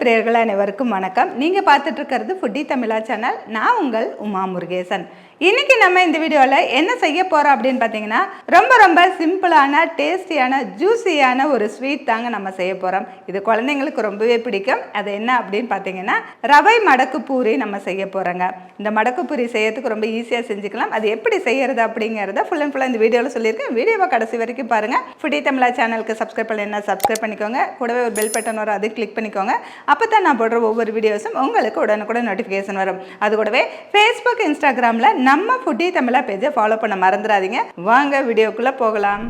பிரியர்கள் அனைவருக்கும் வணக்கம். நீங்கள் பார்த்துட்டு இருக்கிறது ஃபுட்டி தமிழா சேனல். நான் உங்கள் உமா முருகேசன். இன்னைக்கு நம்ம இந்த வீடியோவில் என்ன செய்ய போகிறோம் அப்படின்னு பார்த்தீங்கன்னா, ரொம்ப சிம்பிளான டேஸ்டியான ஜூஸியான ஒரு ஸ்வீட் தாங்க நம்ம செய்ய போகிறோம். இது குழந்தைங்களுக்கு ரொம்பவே பிடிக்கும். அது என்ன அப்படின்னு பார்த்தீங்கன்னா, ரவை மடக்கு பூரி நம்ம செய்ய போகிறோங்க. இந்த மடக்கு பூரி செய்யறதுக்கு ரொம்ப ஈஸியாக செஞ்சுக்கலாம். அது எப்படி செய்யறது அப்படிங்கிறத ஃபுல் அண்ட் ஃபுல்லாக இந்த வீடியோவில் சொல்லியிருக்கேன். வீடியோவை கடைசி வரைக்கும் பாருங்கள். ஃபுட்டி தமிழா சேனலுக்கு சப்ஸ்கிரைப் பண்ணலைன்னா சப்ஸ்கிரைப் பண்ணிக்கோங்க. கூடவே ஒரு பெல் பட்டன் வரும், அதை கிளிக் பண்ணிக்கோங்க. அப்போ தான் நான் போடுற ஒவ்வொரு வீடியோஸும் உங்களுக்கு உடனுக்குடன் நோட்டிஃபிகேஷன் வரும். அது கூடவே ஃபேஸ்புக், இன்ஸ்டாகிராமில் நம்ம ஃபுட்டி தமிழா பேஜை ஃபாலோ பண்ண மறந்துடாதீங்க. வாங்க வீடியோக்குள்ளே போகலாம்.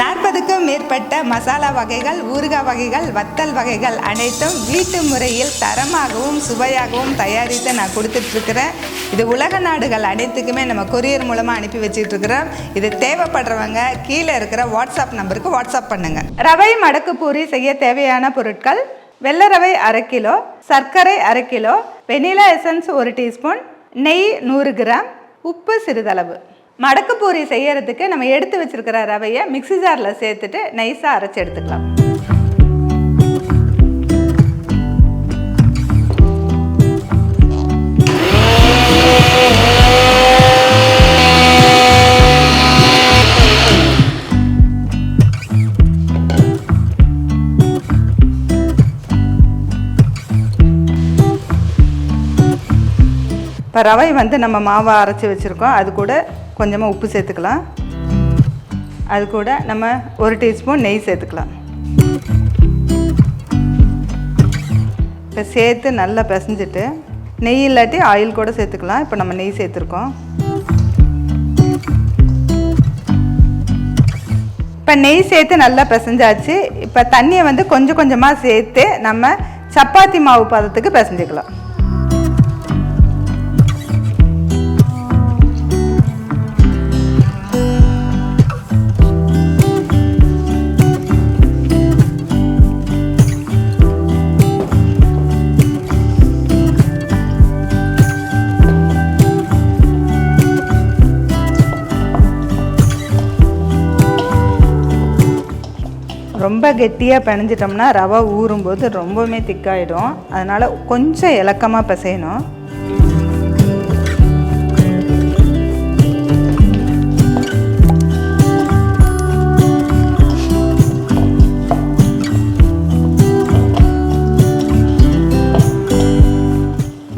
40க்கும் மேற்பட்ட மசாலா வகைகள், ஊறுகாய் வகைகள், வத்தல் வகைகள் அனைத்தும் வீட்டு முறையில் தரமாகவும் சுவையாகவும் தயாரித்து நான் கொடுத்துட்ருக்கிறேன். இது உலக நாடுகள் அனைத்துக்குமே நம்ம கொரியர் மூலமாக அனுப்பி வச்சுட்ருக்கிறோம். இது தேவைப்படுறவங்க கீழே இருக்கிற வாட்ஸ்அப் நம்பருக்கு வாட்ஸ்அப் பண்ணுங்கள். ரவை மடக்கு பூரி செய்ய தேவையான பொருட்கள்: வெள்ளை ரவை 1/2 கிலோ, சர்க்கரை 1/2 கிலோ, வெனிலா எசன்ஸ் 1 டீஸ்பூன், நெய் 100 கிராம், உப்பு சிறிதளவு. மடக்கு பூரி செய்யறதுக்கு நம்ம எடுத்து வச்சிருக்கிற ரவையை மிக்ஸி ஜாரில் சேர்த்துட்டு நைஸாக அரைச்சி எடுத்துக்கலாம். இப்போ ரவை நம்ம மாவை அரைச்சி வச்சுருக்கோம். அது கூட கொஞ்சமாக உப்பு சேர்த்துக்கலாம். அது கூட நம்ம 1 டீஸ்பூன் நெய் சேர்த்துக்கலாம். இப்போ சேர்த்து நல்லா பிசைஞ்சிட்டு, நெய் இல்லாட்டி ஆயில் கூட சேர்த்துக்கலாம். இப்போ நம்ம நெய் சேர்த்துருக்கோம். இப்போ நெய் சேர்த்து நல்லா பிசைஞ்சாச்சு. இப்போ தண்ணியை கொஞ்சம் கொஞ்சமாக சேர்த்து நம்ம சப்பாத்தி மாவு பதத்துக்கு பிசைஞ்சிக்கலாம். ரொம்ப கெட்டியாக பிணைஞ்சிட்டோம்னா ரவை ஊறும்போது ரொம்பவுமே திக்காயிடும். அதனால் கொஞ்சம் இலக்கமாக பிசையணும்.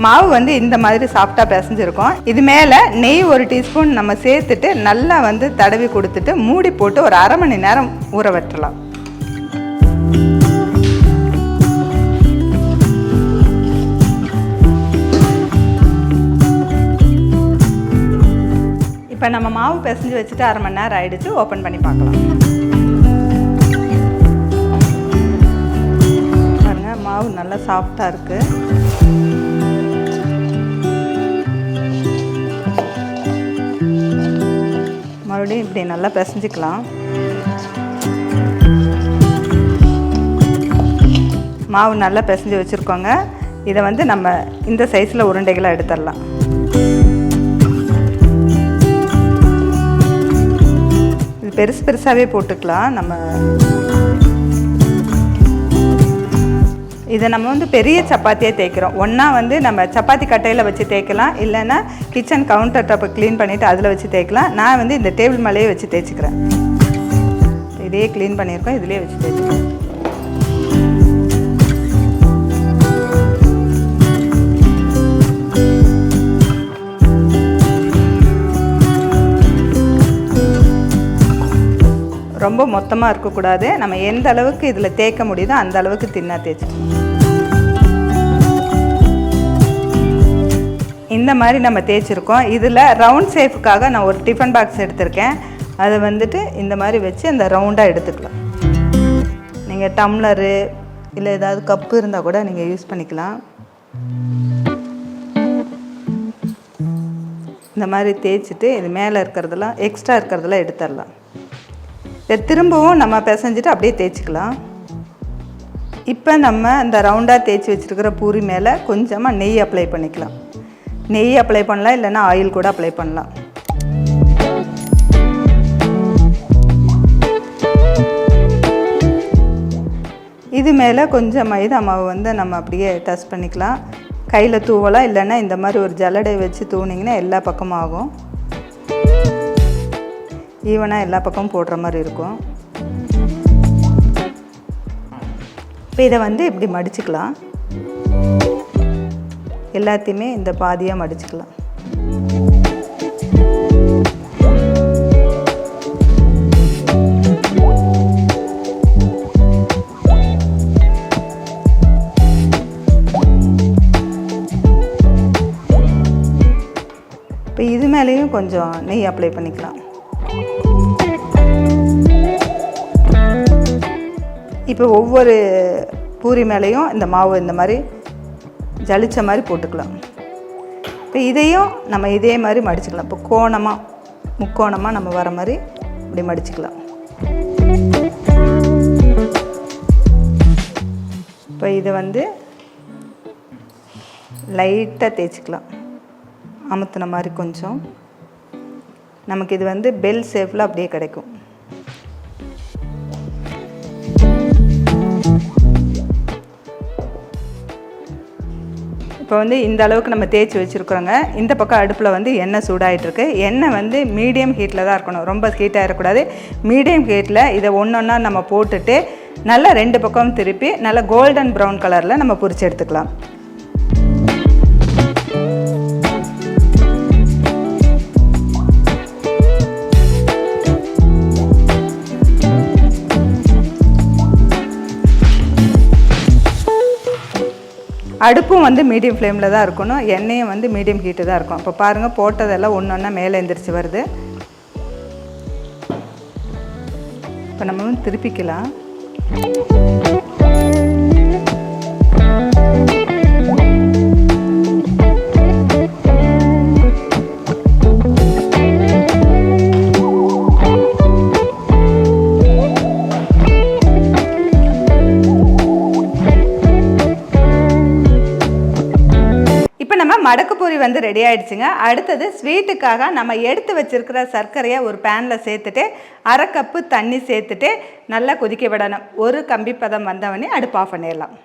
மாவு இந்த மாதிரி சாஃப்டாக பிசைஞ்சிருக்கோம். இது மேலே நெய் 1 டீஸ்பூன் நம்ம சேர்த்துட்டு நல்லா தடவி கொடுத்துட்டு மூடி போட்டு ஒரு 1/2 மணி நேரம் ஊற விட்டுறலாம். இப்போ நம்ம மாவு பிசைஞ்சு வச்சுட்டு 1/2 மணி நேரம் ஆயிடுச்சு. ஓப்பன் பண்ணி பார்க்கலாம். பாருங்க, மாவு நல்லா சாஃப்டாக இருக்குது. மறுபடியும் இப்படி நல்லா பிசைஞ்சிக்கலாம். மாவு நல்லா பிசைஞ்சு வச்சுருக்கோங்க. இதை நம்ம இந்த சைஸில் உருண்டைகளாக எடுத்துடலாம். இது பெருசாகவே போட்டுக்கலாம். இதை நம்ம பெரிய சப்பாத்தியாக தேய்க்கிறோம். ஒன்றா நம்ம சப்பாத்தி கட்டையில் வச்சு தேய்க்கலாம், இல்லைன்னா கிச்சன் கவுண்டர் டாப்பை க்ளீன் பண்ணிவிட்டு அதில் வச்சு தேய்க்கலாம். நான் இந்த டேபிள் மேலேயே வச்சு தேய்ச்சிக்கிறேன். இதையே க்ளீன் பண்ணியிருக்கோம், இதிலே வச்சு தேய்ச்சிக்கிறேன். ரொம்ப மொத்தமாக இருக்கக்கூடாது. நம்ம எந்த அளவுக்கு இதில் தேய்க்க முடியுதோ அந்த அளவுக்கு தின்னா தேய்ச்சிக்கணும். இந்த மாதிரி நம்ம தேய்ச்சிருக்கோம். இதில் ரவுண்ட் ஷேப்புக்காக நான் ஒரு டிஃபன் பாக்ஸ் எடுத்திருக்கேன். அதை இந்த மாதிரி வச்சு அந்த ரவுண்டாக எடுத்துக்கலாம். நீங்கள் டம்ளரு இல்லை ஏதாவது கப்பு இருந்தால் கூட நீங்கள் யூஸ் பண்ணிக்கலாம். இந்த மாதிரி தேய்ச்சிட்டு இது மேலே இருக்கிறதெல்லாம் எக்ஸ்ட்ரா இருக்கிறதெல்லாம் எடுத்துடலாம். இதை திரும்பவும் நம்ம பிசைஞ்சிட்டு அப்படியே தேய்ச்சிக்கலாம். இப்போ நம்ம இந்த ரவுண்டாக தேய்ச்சி வச்சுருக்கிற பூரி மேலே கொஞ்சமாக நெய் அப்ளை பண்ணிக்கலாம். நெய் அப்ளை பண்ணலாம், இல்லைன்னா ஆயில் கூட அப்ளை பண்ணலாம். இது மேலே கொஞ்சம் மைதா மாவு வந்து நம்ம அப்படியே டஸ்ட் பண்ணிக்கலாம். கையில் தூவலாம், இல்லைன்னா இந்த மாதிரி ஒரு ஜல்லடை வச்சு தூவினிங்கன்னா எல்லா பக்கமும் ஆகும். ஈவனாக எல்லா பக்கமும் போடுற மாதிரி இருக்கும். இப்போ இதை வந்து இப்படி மடிச்சுக்கலாம். எல்லாத்தையுமே இந்த பாதியாக மடிச்சுக்கலாம். இப்போ இது மேலேயும் கொஞ்சம் நெய் அப்ளை பண்ணிக்கலாம். இப்போ ஒவ்வொரு பூரி மேலேயும் இந்த மாவு இந்த மாதிரி ஜலிச்ச மாதிரி போட்டுக்கலாம். இப்போ இதையும் நம்ம இதே மாதிரி மடிச்சுக்கலாம். இப்போ கோணமாக முக்கோணமாக நம்ம வர மாதிரி இப்படி மடிச்சுக்கலாம். இப்போ இதை வந்து லைட்டாக தேய்ச்சிக்கலாம். அமுத்தின மாதிரி கொஞ்சம். நமக்கு இது வந்து பெல் ஷேப்பில் அப்படியே கிடைக்கும். இப்போ வந்து இந்த அளவுக்கு நம்ம தேய்ச்சி வச்சுருக்குறோங்க. இந்த பக்கம் அடுப்பில் வந்து எண்ணெய் சூடாகிட்டுருக்கு. எண்ணெய் வந்து மீடியம் ஹீட்டில் தான் இருக்கணும், ரொம்ப ஹீட்டாக இருக்கக்கூடாது. மீடியம் ஹீட்டில் இதை ஒன்றா நம்ம போட்டுட்டு நல்லா 2 பக்கம் திருப்பி நல்லா கோல்டன் ப்ரௌன் கலரில் நம்ம பொரிச்சு எடுத்துக்கலாம். அடுப்பும் வந்து மீடியம் ஃப்ளேமில் தான் இருக்கணும். எண்ணெயும் வந்து மீடியம் ஹீட்டு தான் இருக்கும். இப்போ பாருங்கள், போட்டதெல்லாம் ஒன்று ஒன்றா மேலே எந்திரிச்சு வருது. இப்போ நம்ம வந்து திருப்பிக்கலாம். மடக்கு பூரி வந்து ரெடி ஆகிடுச்சுங்க. அடுத்தது ஸ்வீட்டுக்காக நம்ம எடுத்து வச்சுருக்கிற சர்க்கரையை ஒரு பேனில் சேர்த்துட்டு 1/2 கப்பு தண்ணி சேர்த்துட்டு நல்லா கொதிக்க விடணும். ஒரு கம்பி பதம் வந்தவொடனே அடுப்பு ஆஃப் பண்ணிடலாம்.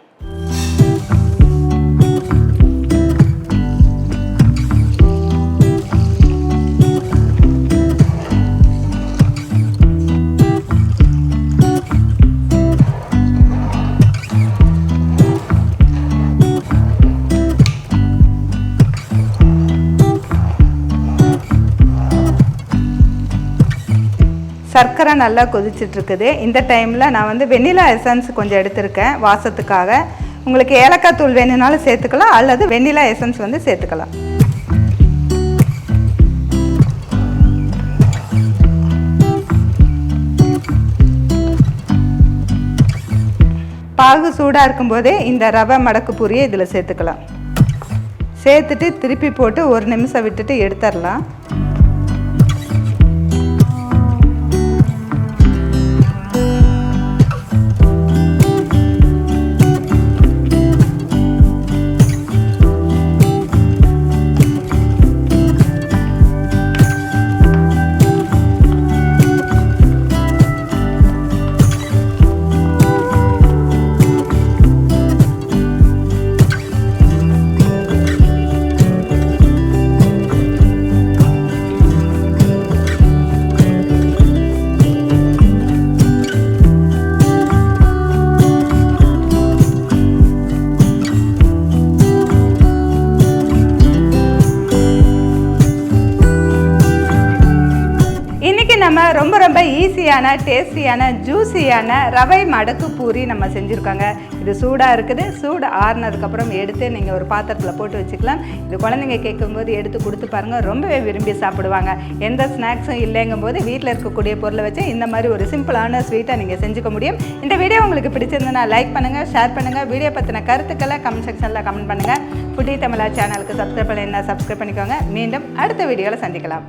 சர்க்கரை நல்லா கொதிச்சிட்ருக்குது. இந்த டைமில் நான் வந்து வெண்ணிலா எசன்ஸ் கொஞ்சம் எடுத்திருக்கேன் வாசத்துக்காக. உங்களுக்கு ஏலக்காய் தூள் வேணும்னாலும் சேர்த்துக்கலாம், அல்லது வெண்ணிலா எசன்ஸ் வந்து சேர்த்துக்கலாம். பாகு சூடாக இருக்கும்போதே இந்த ரவை மடக்கு பூரியை இதில் சேர்த்துக்கலாம். சேர்த்துட்டு திருப்பி போட்டு 1 நிமிஷம் விட்டுட்டு எடுத்துடலாம். நம்ம ரொம்ப ரொம்ப ஈஸியான டேஸ்டியான ஜூஸியான ரவை மடக்கு பூரி நம்ம செஞ்சுருக்கோங்க. இது சூடாக இருக்குது. சூடு ஆறுனதுக்கப்புறம் எடுத்து நீங்கள் ஒரு பாத்திரத்தில் போட்டு வச்சுக்கலாம். இது குழந்தைங்க கேட்கும்போது எடுத்து கொடுத்து பாருங்கள், ரொம்பவே விரும்பி சாப்பிடுவாங்க. எந்த ஸ்நாக்ஸும் இல்லைங்கும் போது வீட்டில் இருக்கக்கூடிய பொருளை வச்சு இந்த மாதிரி ஒரு சிம்பிளான ஸ்வீட்டை நீங்கள் செஞ்சுக்க முடியும். இந்த வீடியோ உங்களுக்கு பிடிச்சிருந்ததுன்னா லைக் பண்ணுங்கள், ஷேர் பண்ணுங்கள். வீடியோ பற்றின கருத்துக்களை கமெண்ட் செக்ஷனில் கமெண்ட் பண்ணுங்கள். ஃபுட்டி தமிழா சேனலுக்கு சப்ஸ்கிரைப் பண்ணிக்கோங்க. மீண்டும் அடுத்த வீடியோவில் சந்திக்கலாம்.